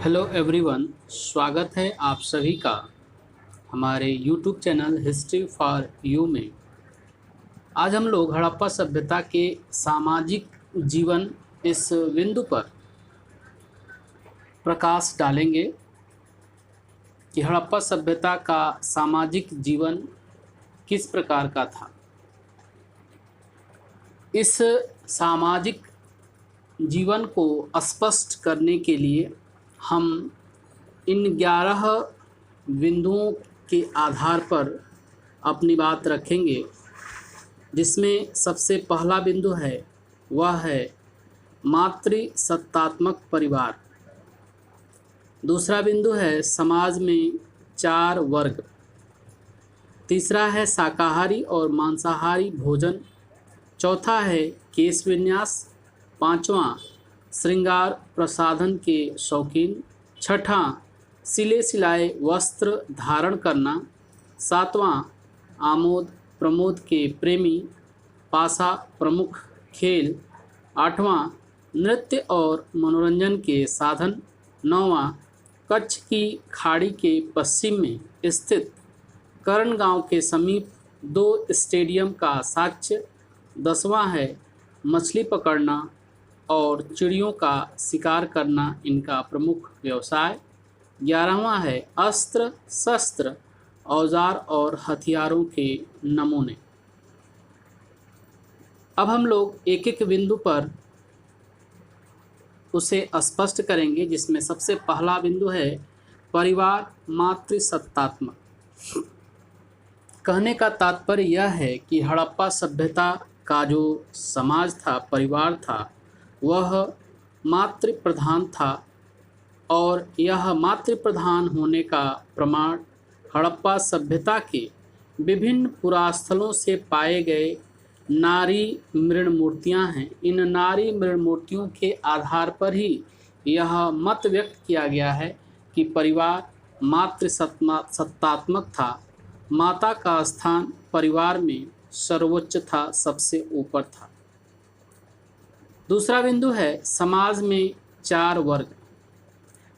Hello everyone, स्वागत है आप सभी का हमारे YouTube channel history for you में। आज हम लोग हड़प्पा सभ्यता के सामाजिक जीवन इस बिंदु पर प्रकाश डालेंगे कि हड़प्पा सभ्यता का सामाजिक जीवन किस प्रकार का था। इस सामाजिक जीवन को स्पष्ट करने के लिए हम इन 11 बिंदुओं के आधार पर अपनी बात रखेंगे, जिसमें सबसे पहला बिंदु है वह है मातृसत्तात्मक परिवार। दूसरा बिंदु है समाज में 4 वर्ग। तीसरा है शाकाहारी और मांसाहारी भोजन। चौथा है केश विन्यास। पांचवा श्रृंगार प्रसाधन के शौकीन। छठा सिले सिलाए वस्त्र धारण करना। सातवां आमोद प्रमोद के प्रेमी। पासा प्रमुख खेल। आठवां नृत्य और मनोरंजन के साधन। नौवां कच्छ की खाड़ी के पश्चिम में स्थित कर्ण गांव के समीप 2 स्टेडियम का साक्ष्य। 10वां है मछली पकड़ना और चिड़ियों का शिकार करना इनका प्रमुख व्यवसाय। 11वां है अस्त्र शस्त्र औजार और हथियारों के नमूने। अब हम लोग एक एक बिंदु पर उसे स्पष्ट करेंगे, जिसमें सबसे पहला बिंदु है परिवार मातृसत्तात्मक। कहने का तात्पर्य यह है कि हड़प्पा सभ्यता का जो समाज था, परिवार था, वह मातृ प्रधान था। और यह मातृ प्रधान होने का प्रमाण हड़प्पा सभ्यता के विभिन्न पुरास्थलों से पाए गए नारी मृण मूर्तियाँ हैं। इन नारी मृण मूर्तियों के आधार पर ही यह मत व्यक्त किया गया है कि परिवार मातृ सत्तात्मक था। माता का स्थान परिवार में सर्वोच्च था, सबसे ऊपर था। दूसरा बिंदु है समाज में 4 वर्ग।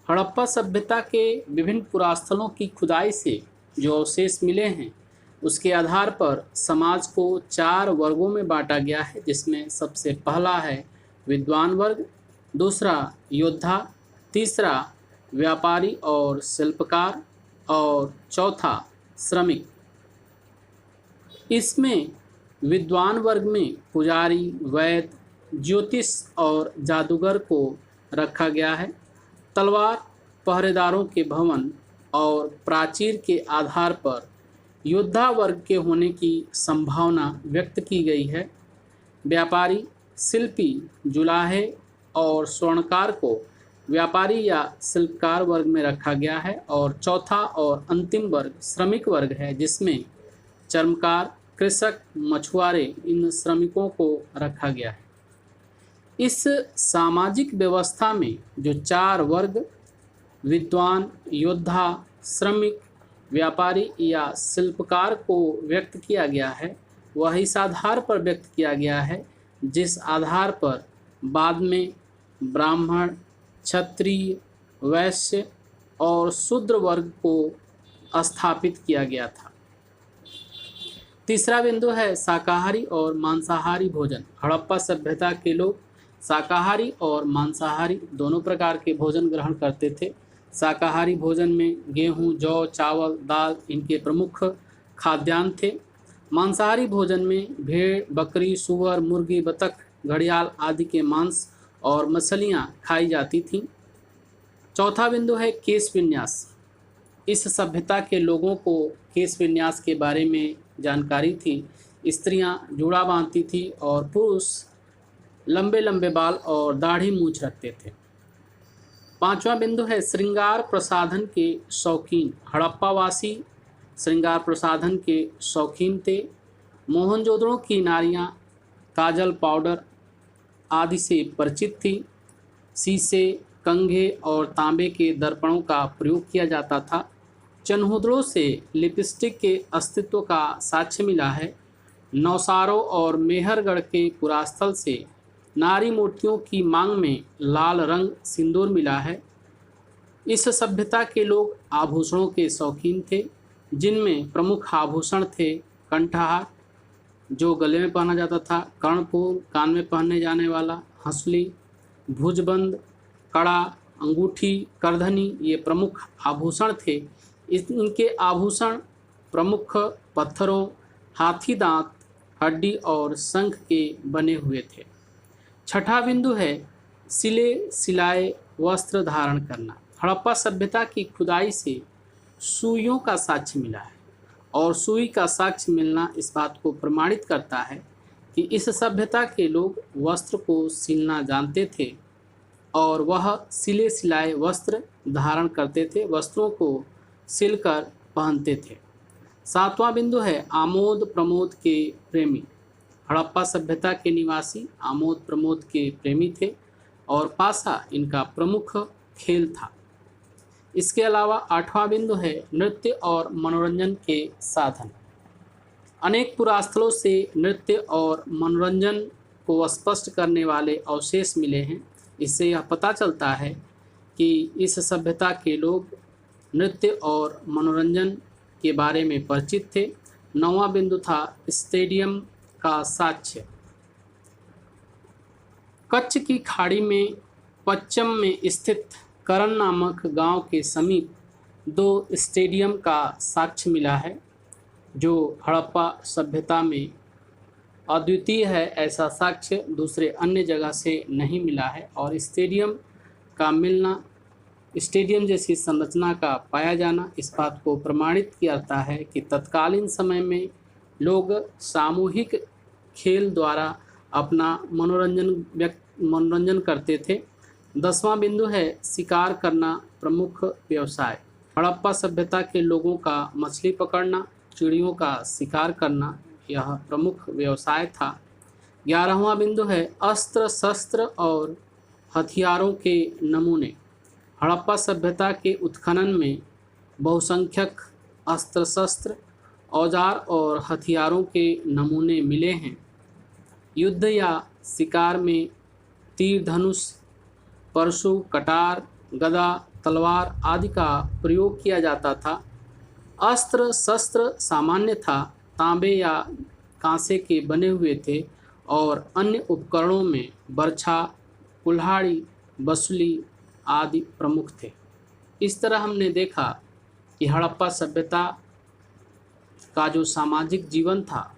हड़प्पा सभ्यता के विभिन्न पुरास्थलों की खुदाई से जो अवशेष मिले हैं, उसके आधार पर समाज को 4 वर्गों में बांटा गया है, जिसमें सबसे पहला है विद्वान वर्ग। दूसरा योद्धा। तीसरा व्यापारी और शिल्पकार। और चौथा श्रमिक। इसमें विद्वान वर्ग में पुजारी, वैद्य, ज्योतिष और जादूगर को रखा गया है। तलवार पहरेदारों के भवन और प्राचीर के आधार पर योद्धा वर्ग के होने की संभावना व्यक्त की गई है। व्यापारी, शिल्पी, जुलाहे और स्वर्णकार को व्यापारी या शिल्पकार वर्ग में रखा गया है। और चौथा और अंतिम वर्ग श्रमिक वर्ग है, जिसमें चर्मकार, कृषक, मछुआरे, इन श्रमिकों को रखा गया है। इस सामाजिक व्यवस्था में जो 4 वर्ग विद्वान, योद्धा, श्रमिक, व्यापारी या शिल्पकार को व्यक्त किया गया है, वह इस आधार पर व्यक्त किया गया है जिस आधार पर बाद में ब्राह्मण, क्षत्रिय, वैश्य और शूद्र वर्ग को स्थापित किया गया था। तीसरा बिंदु है शाकाहारी और मांसाहारी भोजन। हड़प्पा सभ्यता के लोग शाकाहारी और मांसाहारी दोनों प्रकार के भोजन ग्रहण करते थे। शाकाहारी भोजन में गेहूं, जौ, चावल, दाल इनके प्रमुख खाद्यान्न थे। मांसाहारी भोजन में भेड़, बकरी, सूअर, मुर्गी, बतख, घड़ियाल आदि के मांस और मछलियां खाई जाती थीं। चौथा बिंदु है केश विन्यास। इस सभ्यता के लोगों को केश विन्यास के बारे में जानकारी थी। स्त्रियां जूड़ा बांधती थी और पुरुष लंबे लंबे बाल और दाढ़ी मूंछ रखते थे। पांचवा बिंदु है श्रृंगार प्रसाधन के शौकीन। हड़प्पावासी श्रृंगार प्रसाधन के शौकीन थे। मोहनजोदड़ो की नारियां काजल, पाउडर आदि से परिचित थी। शीशे, कंघे और तांबे के दर्पणों का प्रयोग किया जाता था। चन्हुदड़ों से लिपस्टिक के अस्तित्व का साक्ष्य मिला है। नौसारों और मेहरगढ़ के पुरास्थल से नारी मूर्तियों की मांग में लाल रंग सिंदूर मिला है। इस सभ्यता के लोग आभूषणों के शौकीन थे, जिनमें प्रमुख आभूषण थे कंठहार, जो गले में पहना जाता था, कर्णपूर, कान में पहनने जाने वाला, हंसली, भुजबंद, कड़ा, अंगूठी, करधनी, ये प्रमुख आभूषण थे। इनके आभूषण प्रमुख पत्थरों, हाथी दांत, हड्डी और शंख के बने हुए थे। छठा बिंदु है सिले सिलाए वस्त्र धारण करना। हड़प्पा सभ्यता की खुदाई से सुइयों का साक्ष्य मिला है, और सुई का साक्ष्य मिलना इस बात को प्रमाणित करता है कि इस सभ्यता के लोग वस्त्र को सिलना जानते थे और वह सिले सिलाए वस्त्र धारण करते थे, वस्त्रों को सिलकर पहनते थे। सातवां बिंदु है आमोद प्रमोद के प्रेमी। हड़प्पा सभ्यता के निवासी आमोद प्रमोद के प्रेमी थे और पासा इनका प्रमुख खेल था। इसके अलावा आठवां बिंदु है नृत्य और मनोरंजन के साधन। अनेक पुरास्थलों से नृत्य और मनोरंजन को स्पष्ट करने वाले अवशेष मिले हैं। इससे यह पता चलता है कि इस सभ्यता के लोग नृत्य और मनोरंजन के बारे में परिचित थे। नौवां बिंदु था स्टेडियम का साक्ष्य। कच्छ की खाड़ी में पश्चिम में स्थित करन नामक गांव के समीप 2 स्टेडियम का साक्ष्य मिला है, जो हड़प्पा सभ्यता में अद्वितीय है। ऐसा साक्ष्य दूसरे अन्य जगह से नहीं मिला है, और स्टेडियम का मिलना, स्टेडियम जैसी संरचना का पाया जाना इस बात को प्रमाणित करता है कि तत्कालीन समय में लोग सामूहिक खेल द्वारा अपना मनोरंजन करते थे। 10वां बिंदु है शिकार करना प्रमुख व्यवसाय। हड़प्पा सभ्यता के लोगों का मछली पकड़ना, चिड़ियों का शिकार करना यह प्रमुख व्यवसाय था। 11वां बिंदु है अस्त्र शस्त्र और हथियारों के नमूने। हड़प्पा सभ्यता के उत्खनन में बहुसंख्यक अस्त्र शस्त्र, औजार और हथियारों के नमूने मिले हैं। युद्ध या शिकार में तीर धनुष, परशु, कटार, गदा, तलवार आदि का प्रयोग किया जाता था। अस्त्र शस्त्र सामान्य था, तांबे या कांसे के बने हुए थे, और अन्य उपकरणों में बर्छा, कुल्हाड़ी, बसुली आदि प्रमुख थे। इस तरह हमने देखा कि हड़प्पा सभ्यता का जो सामाजिक जीवन था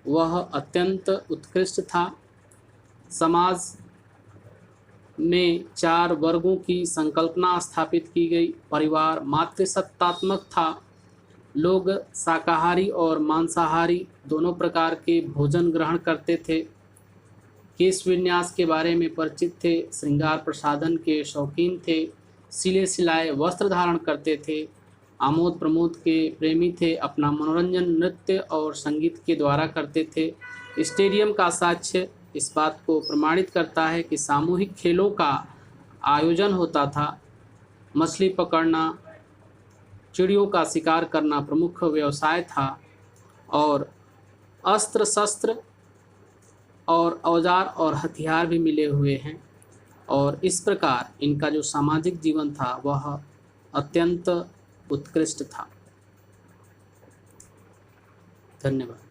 वह अत्यंत उत्कृष्ट था। समाज में 4 वर्गों की संकल्पना स्थापित की गई। परिवार मातृसत्तात्मक था। लोग शाकाहारी और मांसाहारी दोनों प्रकार के भोजन ग्रहण करते थे। केश विन्यास के बारे में परिचित थे। श्रृंगार प्रसाधन के शौकीन थे। सिले सिलाए वस्त्र धारण करते थे। आमोद प्रमोद के प्रेमी थे। अपना मनोरंजन नृत्य और संगीत के द्वारा करते थे। स्टेडियम का साक्ष्य इस बात को प्रमाणित करता है कि सामूहिक खेलों का आयोजन होता था। मछली पकड़ना, चिड़ियों का शिकार करना प्रमुख व्यवसाय था, और अस्त्र शस्त्र और औजार और हथियार भी मिले हुए हैं। और इस प्रकार इनका जो सामाजिक जीवन था वह अत्यंत उत्कृष्ट था। धन्यवाद।